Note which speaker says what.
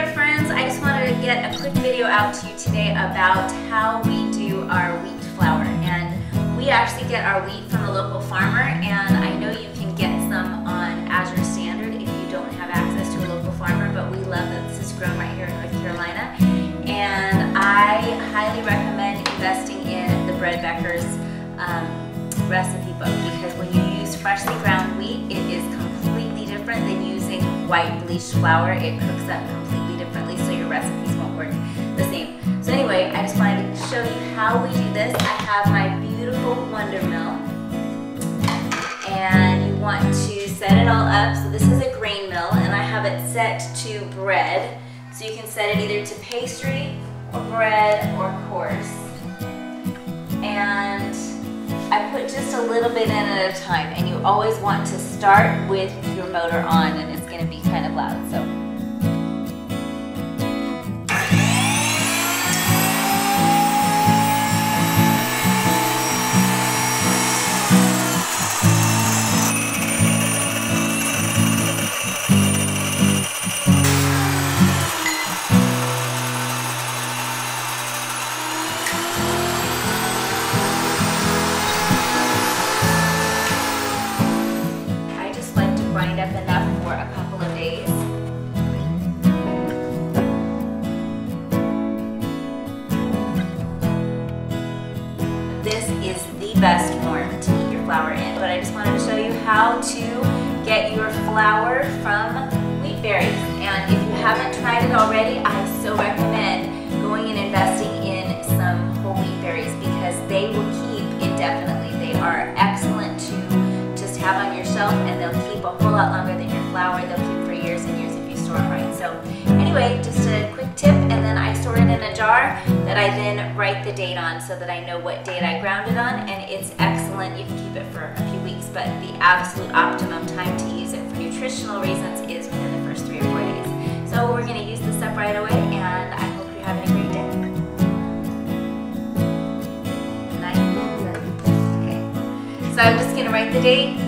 Speaker 1: there friends, I just wanted to get a quick video out to you today about how we do our wheat flour. And we actually get our wheat from a local farmer, and I know you can get some on Azure Standard if you don't have access to a local farmer, but we love that this is grown right here in North Carolina. And I highly recommend investing in the Bread Becker's recipe book, because when you use freshly ground wheat, it is completely different than using white bleached flour. It cooks up completely differently, so your recipes won't work the same. So anyway, I just wanted to show you how we do this. I have my beautiful WonderMill, and you want to set it all up. So this is a grain mill, and I have it set to bread. So you can set it either to pastry or bread or coarse. And I put just a little bit in at a time, and you always want to start with your motor on, and it's going to be kind of loud. So grind up enough for a couple of days. This is the best form to eat your flour in, but I just wanted to show you how to get your flour from wheat berries. And if you haven't tried it already, I so recommend going and investing in some whole wheat berries, because they will keep indefinitely. They are excellent to just have on your shelf, and they'll keep a whole lot longer than your flour. They'll keep for years and years if you store them right. So anyway, just a quick tip, and then I store it in a jar that I then write the date on, so that I know what date I ground it on, and it's excellent. You can keep it for a few weeks, but the absolute optimum time to use it for nutritional reasons is within the first 3 or 4 days. So we're going to use this up right away, and I hope you're having a great day. So I'm just going to write the date